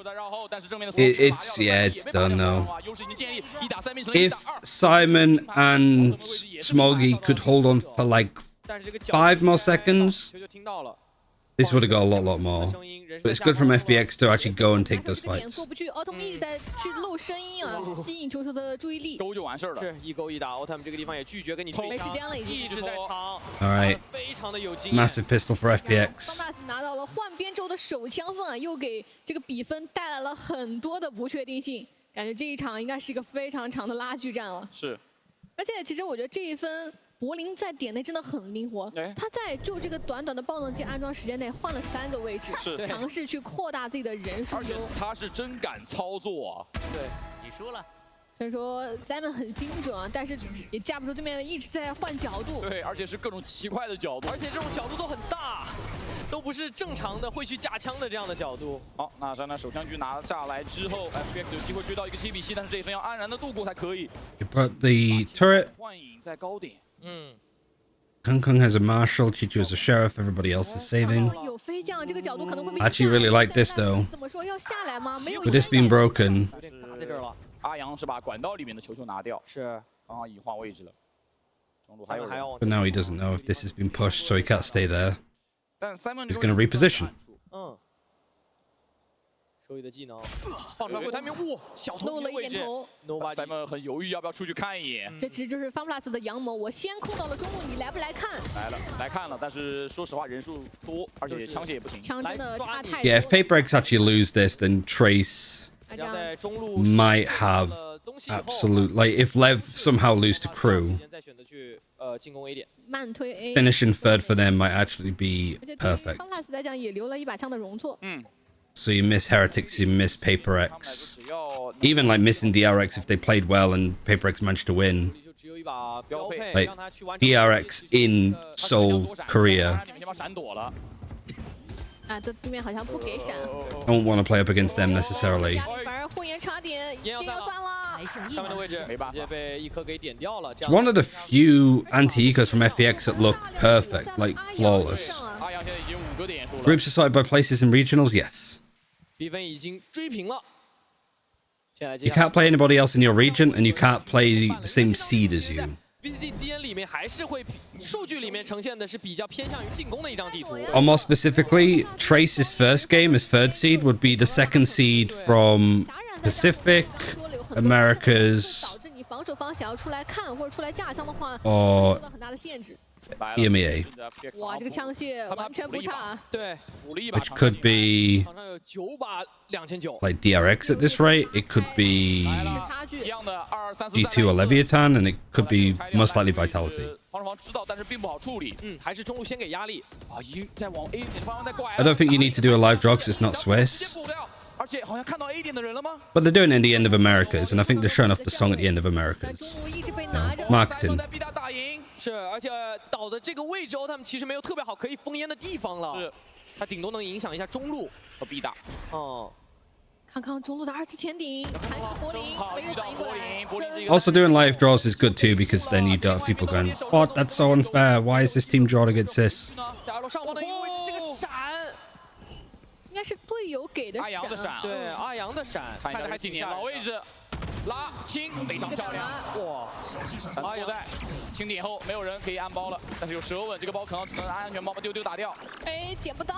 S1: It's done though. If Simon and Smoggy could hold on for like 5 more seconds, this would have got a lot more. But it's good from FPX to actually go and take those fights.
S2: 过不去，奥特曼一直在去漏声音啊，吸引球手的注意力。
S4: 勾就完事儿了。
S3: 是一勾一打，奥特曼这个地方也拒绝跟你对枪，一直在藏。
S1: All right.
S3: 非常的有经验。
S1: Massive pistol for FPX.
S2: FunPlus 拿到了换边之后的首枪分啊，又给这个比分带来了很多的不确定性。感觉这一场应该是一个非常长的拉锯战了。
S4: 是。
S2: 而且其实我觉得这一分。 柏林在点内真的很灵活，他在就这个短短的爆能机安装时间内换了3个位置，尝试去扩大自己的人数优。
S4: 他是真敢操作啊！
S3: 对，
S5: 你输了。
S2: 虽然说 Simon 很精准啊，但是也架不住对面一直在换角度。
S4: 对，而且是各种奇怪的角度，
S3: 而且这种角度都很大，都不是正常的会去架枪的这样的角度。
S4: 好，那山呢手枪狙拿下来之后 ，FPX 有机会追到一个7比7，但是这一分要安然的度过才可以。
S1: But the turret.
S4: 幻影在高点。
S1: Kung Kung has a marshal, Chichu has a sheriff, everybody else is saving. I actually really like this though. With this being broken,
S4: 阿阳是把管道里面的球拿掉，
S3: 是
S4: 刚刚已换位置了。中路还有人，
S1: But now he doesn't know if this has been pushed, so he can't stay there.
S4: 但 Simon
S1: He's going to reposition.
S3: 嗯，手里的技能放出来会弹屏，哇，小头
S2: 漏了一点头。
S3: ，Nobody。
S4: Simon 很犹豫要不要出去看一眼。
S2: 这其实就是 FunPlus 的阳谋，我先控到了中路，你来不来看？
S4: 来了，来看了，但是说实话人数多，而且枪械也不行。
S2: 枪真的差太多。
S1: Yeah, if FPX actually lose this, then Trace
S2: 那这样
S1: might have absolute, like if Lev somehow lose to Crew,
S3: 再选择去进攻 A 点。
S2: 慢推 A，
S1: finishing third for them might actually be
S2: 而且对于
S1: perfect.
S2: FunPlus 来讲也留了一把枪的容错。
S1: So you miss Heretics, you miss Paper X. Even like missing DRX if they played well and Paper X managed to win.
S3: 就只有一把标配，
S1: Like
S3: 让他去完成
S1: DRX in Seoul, Korea.
S4: 你们先把闪躲了。
S2: 啊，这对面好像不给闪，
S1: I don't want to play up against them necessarily.
S2: 压力反而后延差点，1要3了。
S5: 还剩一
S3: 上面的位置
S4: 没办法
S3: 直接被一颗给点掉了。这
S1: It's
S3: 样
S1: one of the few anti-ecos from FPX that look perfect, like flawless.
S4: 阿阳现在已经5个点数了。
S1: Groups decided by places in regionals, yes.
S3: 比分已经追平了。现在
S1: You can't play anybody else in your region, and you can't play the same seed as you.
S3: BCDCN 里面还是会数据里面呈现的是比较偏向于进攻的一张地图。
S1: Or more specifically, Trace's first game as third seed would be the second seed from Pacific, Americas,
S2: 导致你防守方想要出来看或者出来架枪的话，
S1: or
S2: 受到很大的限制。
S1: EMEA,
S2: 哇，这个枪械完全不差。
S3: 对，
S1: which could be
S3: 场上有9把2900。
S1: like DRX at this rate. It could be
S2: 差距
S4: 一。样的2、3、4
S1: G2 or Leviathan, and it could be most likely Vitality.
S4: 防守方知道，但是并不好处理。
S3: 还是中路先给压力。
S4: 啊，已经在往 A 点的方向在拐。
S1: I don't think you need to do a live draw because it's not
S4: 先
S1: Swiss.
S4: 补掉，而且好像看到 A 点的人了吗？
S1: But they're doing it in the end of Americas, and I think they're showing off the song at the end of
S2: 中
S1: Americas.
S2: 路一直被拿着。
S1: Marketing.
S4: 在 B 大打赢。
S3: 是，而且倒的这个位置他们其实没有特别好可以封烟的地方了。
S4: 是，
S3: 他顶多能影响一下中路。
S4: 和 B 大。
S3: 哦，
S2: 康康中路的2次前顶，弹出柏林，没有反应过来。
S4: 柏林是一个
S1: Also, doing live draws is good too because then you don't have people going, "What? That's so unfair. Why is this team drawn against this?"
S3: 加入上方的一个位置，这个闪，
S2: 应该是队友给的
S4: 阿阳的闪，
S3: 对，阿阳的闪，
S4: 看一下
S3: 看着还
S4: 这几年老
S3: 挺吓人的。
S4: 位置，拉清非常漂亮。哇，阿阳在清点后没有人可以安包了，但是有舌吻，这个包可能只能安全包把丢打掉。
S2: 哎，捡不到。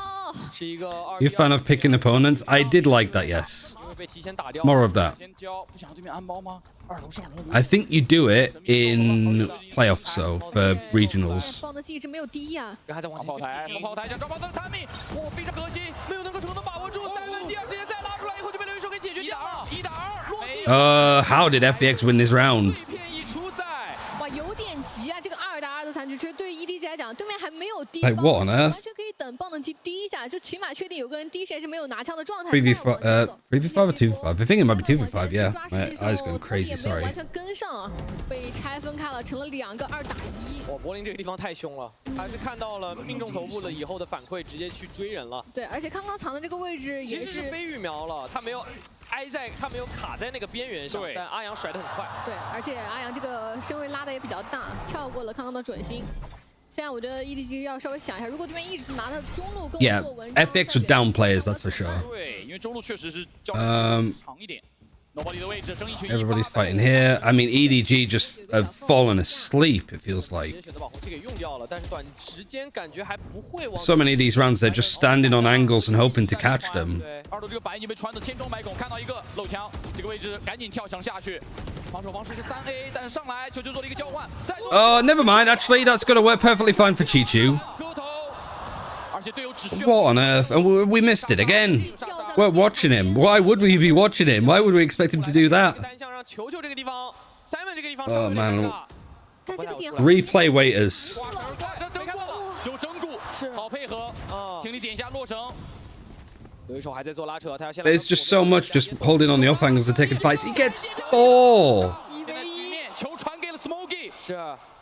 S3: 是一个2
S1: You a fan of picking opponents? I did like that, yes.
S3: 因为被提前打掉。
S1: More of that.
S4: 先交，不想让对面安包吗？二楼上人。
S1: I think you do it in playoffs, so for regionals.
S2: 爆能机一直没有低呀。
S3: 人还在往前
S4: 放炮台，放炮台，想抓炮台的产品，哇，非常可惜，
S3: 没有能够成功的把握住。3分第二时间再拉出来以后就被刘一手给解决掉了。
S4: 1打2，落地。
S1: How did FPX win this round?
S3: 片已出赛。
S2: 哇，有点急啊！这个2打2的残局，其实对于 EDG 来讲，对面还没有低
S1: Like
S2: 爆
S1: what on earth?
S2: 完全可以等爆能机低一下，就起码确定有个人第一时间是没有拿枪的状态。
S1: 3v5, 3v5 or 2v5? I think it might be 2v5. Yeah, my eyes going crazy.
S2: 也没有
S1: Sorry.
S2: 完全跟上啊，被拆分开了，成了2个2打1。
S3: 哇，柏林这个地方太凶了，还是看到了命中头部了以后的反馈，直接去追人了。
S2: 对，而且刚刚藏的这个位置也是
S3: 其实是非预瞄了，他没有他没有卡在那个边缘上，
S4: 对
S3: 但阿阳甩得很快。
S2: 对，而且阿阳这个身位拉的也比较大，跳过了康康的准心。现在我觉得 EDG 要稍微想一下，如果对面一直拿着中路跟
S1: Yeah,
S2: 我做文章
S1: FPX would down players, that's for sure.
S4: 对，因为中路确实是较
S1: Um,
S4: 长一点。Nobody 的位置，争一群。
S1: Everybody's fighting here. I mean, EDG just have fallen asleep, it feels
S3: 直
S1: like.
S3: 接选择把红旗给用掉了，但是短时间感觉还不会往。
S1: So many of these rounds, they're just standing on angles and hoping to catch them.
S3: 对，
S4: 二楼这个板已经被穿得千疮百孔，看到一个漏枪，这个位置赶紧跳墙下去。防守方是一个3A，但是上来球做了一个交换，再做
S1: Oh, never mind. Actually, that's going to work perfectly fine for Chichu.
S4: 磕头，而且队友只需要
S1: What on earth? And we missed it again. We're watching him. Why would we be watching him? Why would we expect him to do that?
S3: 单向让球这个地方，Simon 这个地方
S1: Oh,
S3: 稍微有点
S1: man.
S3: 尴尬。
S2: 但这个点
S1: Replay waiters.
S4: 挂绳争过了，有整蛊，是好配合，请你点下落绳。
S3: 有一手还在做拉扯，他要先。
S1: There's just so much just holding on the off angles and taking fights. He gets 4.
S4: 现在局面球传给了 Smoky，
S3: 是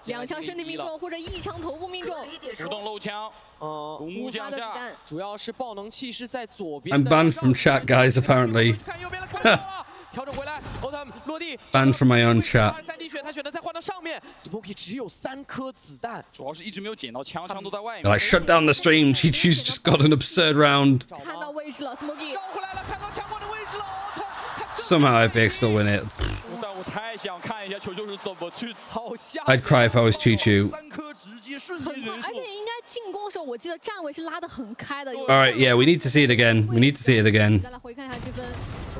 S2: 2枪身体命中或者1枪头部命中，
S4: 主动漏枪，独木
S2: 无发的子
S4: 降下。
S2: 弹。
S3: 主要是爆能器是在左边。
S1: I'm banned from chat, guys, apparently.
S3: 看右边了，看到了，调整回来 ，Otam 落地。
S1: Banned from my own chat.
S3: 3D 血，他选择再换到上面 ，Smoky 只有3颗子弹，
S4: 主要是一直没有捡到枪，枪都在外
S1: They're
S4: 面。
S1: like, shut down the stream. Chichu's just got an absurd round.
S2: 看到位置了，Smoky。
S3: 绕回来了，看到强光的位置了，Otam。
S1: Somehow FPX still win it.
S4: 太想看一下球球是怎么去。
S3: 好吓
S1: I'd cry if I was Chichu.
S4: 3颗直接瞬
S2: 很快，
S4: 间人数
S2: 而。且应该进攻的时候，我记得站位是拉得很开的。
S1: All right, yeah, we need to see it again. We need to see it again.
S2: 再来回看一下这分。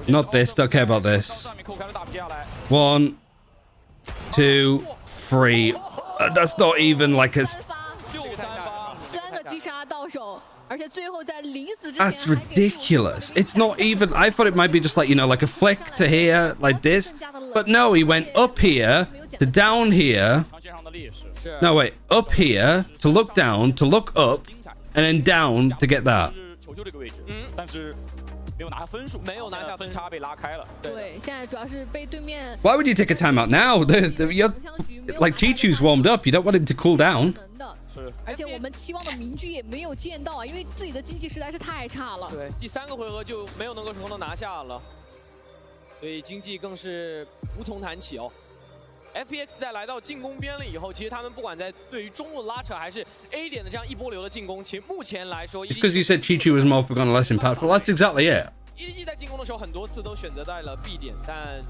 S1: Not this. Don't care about this.
S4: 上面扣开了大皮下来。
S1: 1, 2, 3. That's not even like a.
S4: 就3发。
S2: 3个击杀到手，而且最后在临死之前
S1: That's ridiculous. It's not even. I thought it might be just like, you know, like a flick to here, like this. But no, he went up here to down here.
S4: 长线上的劣势。
S1: No, wait. Up here to look down, to look up, and then down to get that.
S4: 是球球这个位置，但是没有拿下分数，
S3: 没有拿下分
S4: 差被拉开了。
S2: 对，现在主要是被对面
S1: Why would you take a timeout now? You're, like Chichu's warmed up. You don't want him to cool down.
S2: 能的。
S4: 是。
S2: 而且我们期望的明狙也没有见到啊，因为自己的经济实在是太差了。
S3: 对，第3个回合就没有能够成功的拿下了，所以经济更是无从谈起哦。FPX 在来到进攻边了以后，其实他们不管在对于中路的拉扯，还是 A 点的这样一波流的进攻，其实目前来说
S1: It's because you said Chichu was more forgotten, less impactful. That's exactly it.
S3: EDG 在进攻的时候，很多次都选择在了 B 点，但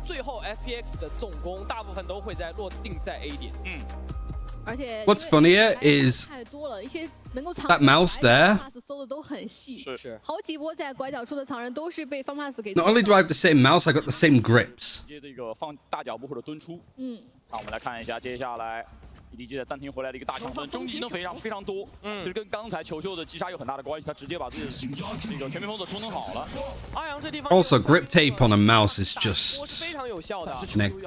S3: 最后 FPX 的总攻大部分都会落定在 A 点。
S2: 而且
S1: What's funnier is
S2: 太多了，一些能够藏
S1: that mouse there.
S2: pass 搜的都很细，
S3: 是
S2: 好几波在拐角处的藏人都是被方 pass 给。
S1: Not only do I have the same mouse, I got the same grips.
S4: 直接这个放大脚步或者蹲出。那我们来看一下接下来 EDG 的暂停回来的一个大抢分，终极能非常多。这是跟刚才球球的击杀有很大的关系，他直接把自己这个全面封锁充能好了。
S3: 阿阳这地方
S1: Also, grip tape on a mouse is
S3: 是
S1: just
S3: 非常有效的。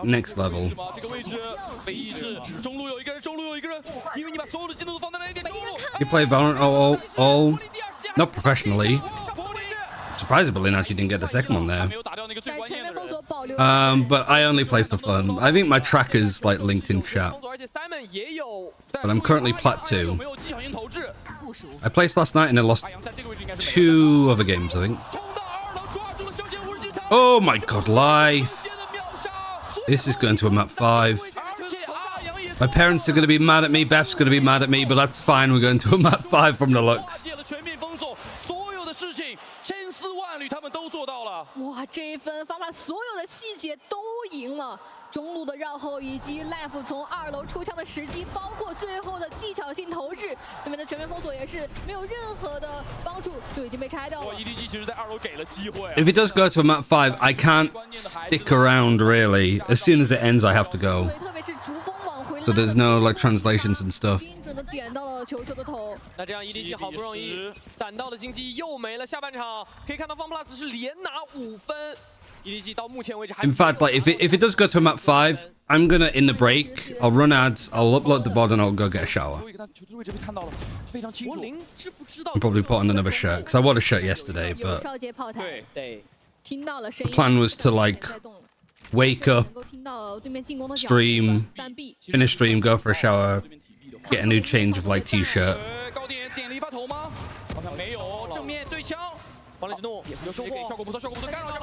S1: next level.
S4: 是吧？这个位置被抑制，中路有一个人，因为你把所有的技能都放在了 A 点中路。
S1: You play Valorant all not professionally. Surprisingly enough, you didn't get the second one
S4: 没
S1: there.
S4: 有打掉那个最
S2: 在
S4: 关键的人
S2: 全面封锁。保留。
S1: But I only play for fun. I think my tracker's like linked in chat.
S3: 而且 Simon 也有
S1: But I'm currently plat 2.
S4: 有没有技巧性投掷？
S5: 部署
S1: I placed last night and I lost
S4: 阿阳在这个位置应该是
S1: 2 other games, I think.
S4: 冲到2楼抓住了小姐无人机场。
S1: Oh my god, life.
S4: 直接的秒杀。
S1: This is going to a map 5.
S4: 而且阿阳也是
S1: My parents are going to be mad at me. Beth's going to be mad at me, but that's fine. We're going to a map 5 from the
S4: 跨
S1: looks.
S4: 界了全面封锁，所有的事情千丝万缕他们都做到了。
S2: 哇，这一分方法所有的细节都赢了。中路的绕后以及 Life 从2楼出枪的时机，包括最后的技巧性投掷，对面的全面封锁也是没有任何的帮助，就已经被拆掉了。
S4: EDG 其实在2楼给了机会。
S1: If it does go to a map 5, I can't stick around really. As soon as it ends, I have to go.
S2: 对，特别是逐风往回拉。
S1: So there's no like translations and stuff.
S2: 精准的点到了球球的头。
S3: 那这样 EDG 好不容易攒到的经济又没了。下半场可以看到 FunPlus 是连拿5分。EDG 到目前为止还
S1: In fact, like if it does go to a map 5, I'm gonna in the break. I'll run ads. I'll upload the VOD and I'll go get a shower.
S4: 球队位置被看到了，非常清楚。
S3: 柏林知不知道
S1: I'll probably put on another shirt because I wore a shirt yesterday.
S2: 有
S1: But
S2: 少杰炮台，
S4: 对，
S3: 对，
S2: 听到了声音。
S1: the plan was to like
S2: 在动了
S1: wake up,
S2: 能够听到对面进攻的脚步
S1: stream,
S2: 3B。
S1: finish stream, go for a shower, get a new change of like t-shirt.
S4: 高点点了一发头吗？好像没有，正面对枪。
S3: 王雷之怒有收获，
S4: 效果不错，效果不错，干扰的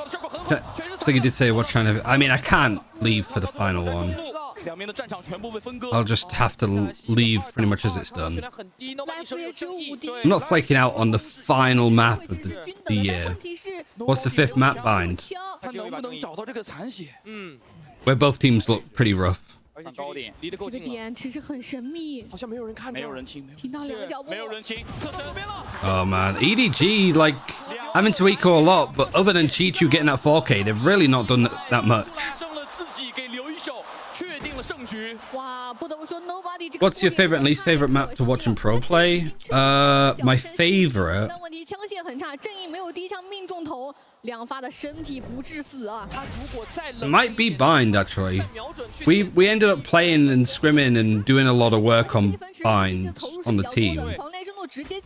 S4: 效果很好
S1: Okay,，
S4: 全是
S1: so you did say what trying to. I mean, I can't leave for the final one.
S4: 两边的战场全部被分割。
S1: I'll just have to leave pretty much as it's
S3: 血
S1: done.
S3: 量很低，那
S2: Life 也只有5滴。
S1: I'm not flaking out on the final map of the
S2: 均等的，但
S1: year.
S2: 问题是
S1: What's the 5th map bind?
S2: 枪
S4: 他能不能找到这个残血？
S1: Where both teams look pretty rough.
S3: 而且距离离得够
S2: 这个
S3: 近了，
S2: 点其实很神秘，
S3: 好像没有人看着，
S4: 没有人清，
S2: 听到2个脚步，
S4: 没有人清，侧身。
S1: Oh man, EDG like having to eco a lot, but other than Chichu getting that 4K, they've really not done that much.
S4: 胜了自己，给留一手，确定了胜局。
S2: 哇，不得不说 Nobody 这个
S1: What's your favorite and least favorite map to watch in pro play? My favorite.
S2: 但问题枪械很差，正义没有第一枪命中头，2发的身体不致死啊。
S3: 他如果再
S1: It might be bind actually.
S3: 瞄准去
S1: We ended up playing and scrimming and doing a lot of work on bind on the team.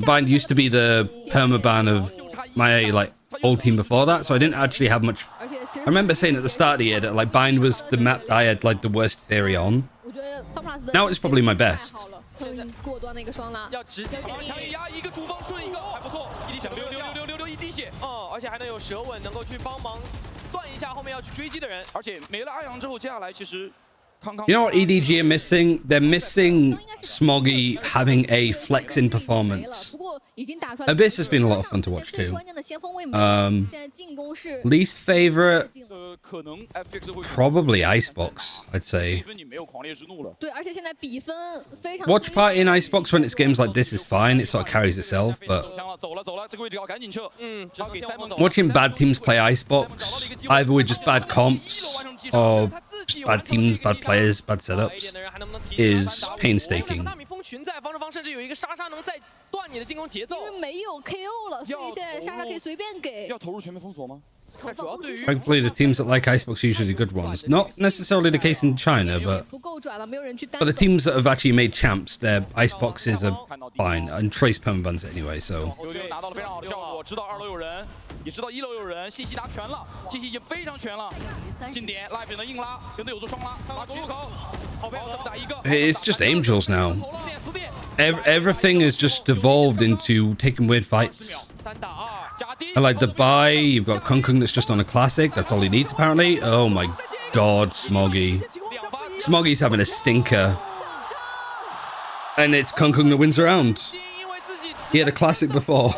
S1: Bind used to be the permaban of my like old team before that, so I didn't actually have much. I remember saying at the start of the year that like bind was the map I had like the worst theory on. Now it's probably my best.
S2: 过端的一个双拉，
S3: 要直接
S4: 强一压一个主方顺一个，还不错。一滴血，溜一滴血。
S3: 哦，而且还能有舌吻能够去帮忙断一下后面要去追击的人。
S4: 而且没了阿阳之后，接下来其实康康。
S1: You know what EDG are missing? They're missing Smoggy having a flex in performance.
S2: 不过
S1: Abyss has been a lot of fun to watch too. Least favorite, probably Icebox, I'd say. Watch party in Icebox when it's games like this is fine. It sort of carries itself, but watching bad teams play Icebox, either with just bad comps or just bad teams, bad players, bad setups, is painstaking. Thankfully, the teams that like Icebox are usually good ones. Not necessarily the case in China, but the teams that have actually made champs, their Iceboxes are fine. And Trace permabans it anyway, so. It's just Angels now. Everything has just devolved into taking weird fights. I like the buy. You've got Kung Kung that's just on a classic. That's all he needs, apparently. Oh my god, Smoggy. Smoggy's having a stinker. And it's Kung Kung that wins around. He had a classic before.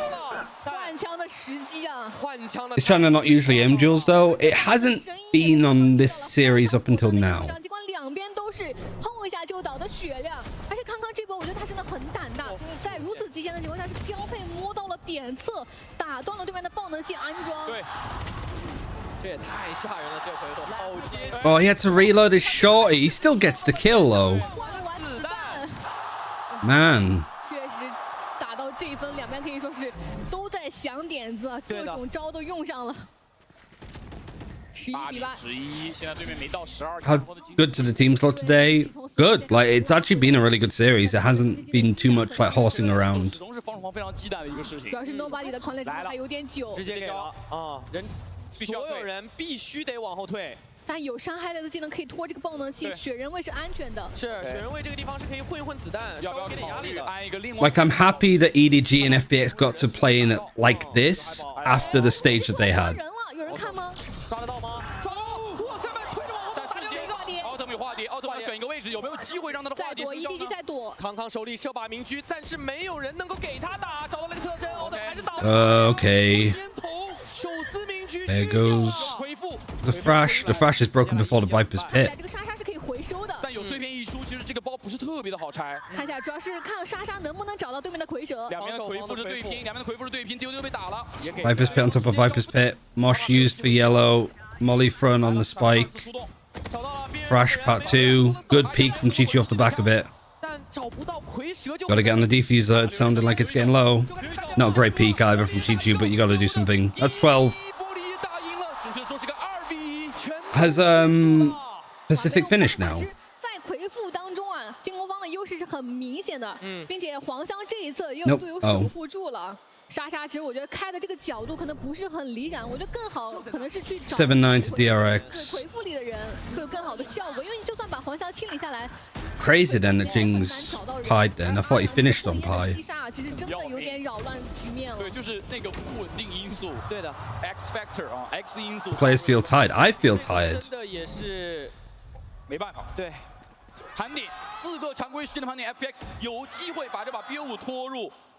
S1: He's trying to not usually Angels, though. It hasn't been on this series up until now. Oh, he had to reload his shorty. He still gets the kill, though. Man. How good to the teams look today? Good. Like, it's actually been a really good series. It hasn't been too much like horsing around. Like, I'm happy that EDG and FPX got to play in it like this after the stage that they had. Okay. There goes the Thrash. The Thrash is broken before the Viper's Pit. Viper's Pit on top of Viper's Pit. Mosh used for yellow. Molly thrown on the spike. Thrash part 2. Good peek from Chi-Chi off the back of it. Gotta get on the defuser. It's sounding like it's getting low. Not a great peek either from Chi-Chi, but you gotta do something. That's 12. Has Pacific finished now? Nope. Oh. 7-9 to DRX. Crazy then that Jing's pied then. I thought he finished on pie. Players feel tired. I feel tired.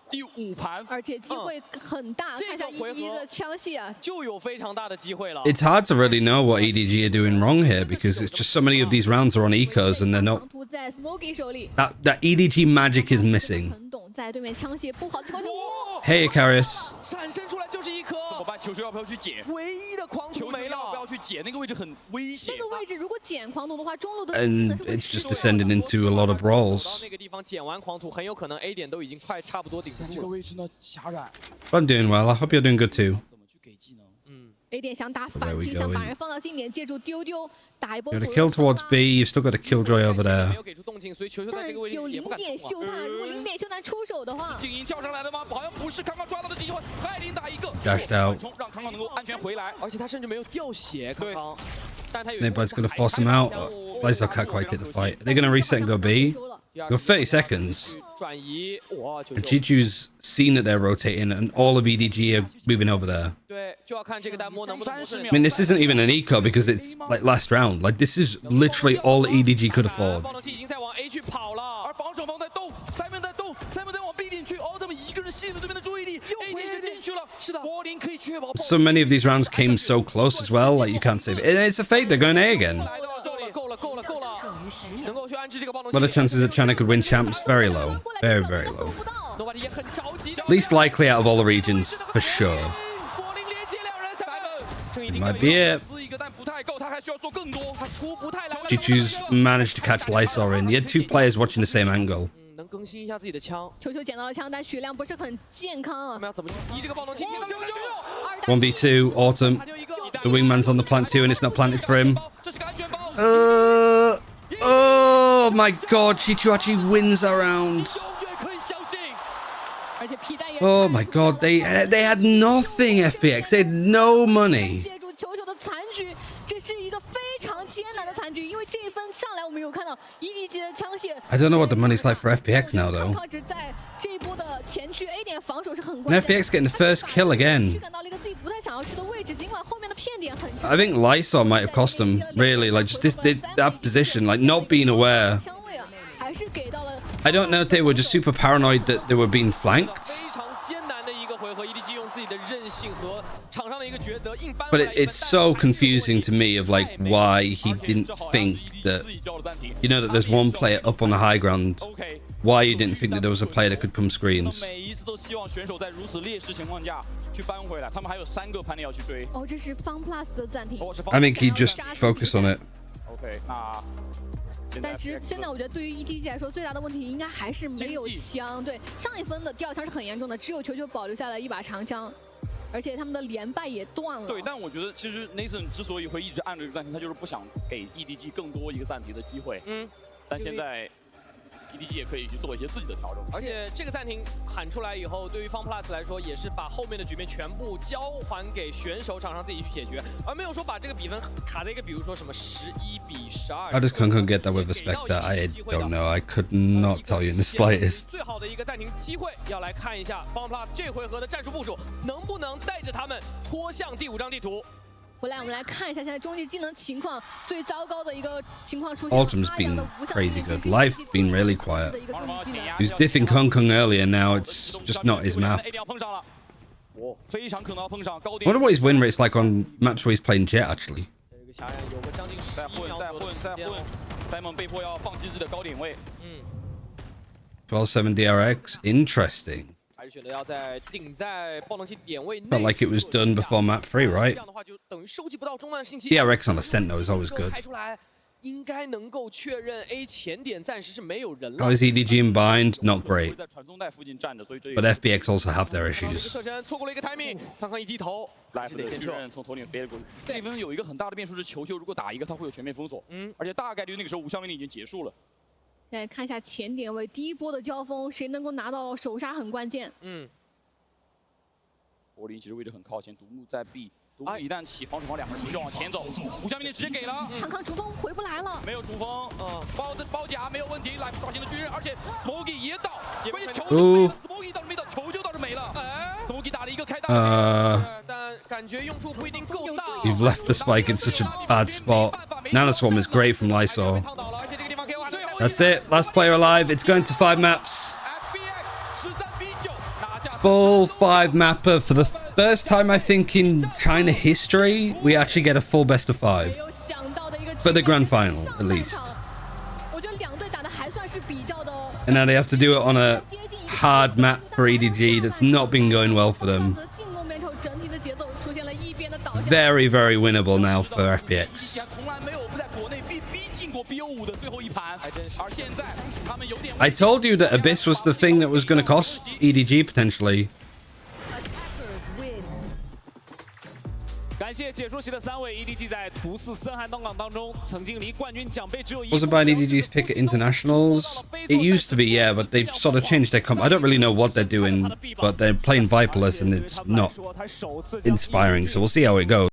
S1: It's hard to really know what EDG are doing wrong here because it's just so many of these rounds are on ecos and they're not. That EDG magic is missing. Hey, Icarus. And it's just descending into a lot of brawls. I'm doing well. I hope you're doing good too. There we go. Got a kill towards B. You've still got a killjoy over there. Dashed out. Snakebite's going to force him out. Blazor can't quite take the fight. Are they going to reset and go B? You've got 30 seconds. And Chi-Chu's seen that they're rotating and all of EDG are moving over there. I mean, this isn't even an eco because it's like last round. Like, this is literally all EDG could afford. So many of these rounds came so close as well, like you can't save it. It's a fade, they're going A again. What are the chances that China could win champs? Very low. Very, very low. Least likely out of all the regions, for sure. Might be it. G2's managed to catch Lysor in. You had two players watching the same angle. 1v2, Autumn. The wingman's on the plant too, and it's not planted for him. Oh my god, G2 actually wins that round. Oh my god, they had nothing, FPX. They had no money. I don't know what the money's like for FPX now, though. And FPX getting the first kill again. I think Lysor might have cost them, really. Like, just that position, like, not being aware. I don't know if they were just super paranoid that they were being flanked. But it's so confusing to me of like why he didn't think that, you know, that there's one player up on the high ground. Why he didn't think that there was a player that could come screens. I think he just focused on it.
S2: 但是现在我觉得对于 EDG 来说，最大的问题应该还是没有枪。对，上一分的第二枪是很严重的，只有球球保留下来一把长枪，而且他们的连败也断了。
S4: 对，但我觉得其实 Nathan 之所以会一直按这个暂停，他就是不想给 EDG 更多一个暂停的机会。但现在 EDG 也可以去做一些自己的调整。
S3: 而且这个暂停喊出来以后，对于 FunPlus 来说，也是把后面的局面全部交还给选手场上自己去解决，而没有说把这个比分卡在一个比如说什么11比12。
S1: How does Kun get that with a Spectre? I don't know. I could not tell you in the slightest.
S3: 最好的一个暂停机会，要来看一下 FunPlus 这回合的战术部署，能不能带着他们拖向第5张地图。
S2: 回来，我们来看一下现在终极技能情况最糟糕的一个情况出现。
S1: Autumn's been crazy good. Life been really quiet. He was diffing Kung earlier. Now it's just not his map. I wonder what his win rate's like on maps where he's playing Jet actually. 12-7 DRX. Interesting. Felt like it was done before map 3, right? DRX on Ascento is always good. How is EDG in bind? Not great. But FPX also have their issues.
S4: 这分有一个很大的变数是球球如果打一个，他会有全面封锁，而且大概率那个时候无效命令已经结束了。
S2: 来看一下前点位第一波的交锋，谁能够拿到首杀很关键。
S4: 柏林其实位置很靠前，独木在 B， 独木一旦起防守方，两个人就往前走，无效命令直接给了。
S2: 长康主锋回不来了，
S4: 没有主锋，包夹没有问题，来刷新的巨人，而且 Smoky 也倒，关键球 Smoky 倒是没倒，球就倒是没了。Smoky 打了一个开大，
S3: 但感觉用处不一定够大。
S1: You've left the spike in such a bad spot. Nanoswarm is great from Lysor. That's it. Last player alive. It's going to 5 maps. Full 5 mapper for the first time, I think, in China history. We actually get a full best of 5 for the grand final, at least. And now they have to do it on a hard map for EDG that's not been going well for them. Very, very winnable now for FPX. I told you that Abyss was the thing that was going to cost EDG potentially.
S6: 感谢解说席的3位 EDG 在图4森寒登港当中，曾经离冠军奖杯只有1。
S1: Wasn't buying EDG's pick at internationals. It used to be, yeah, but they've sort of changed their comp. I don't really know what they're doing, but they're playing Viperless and it's not inspiring. So we'll see how it goes.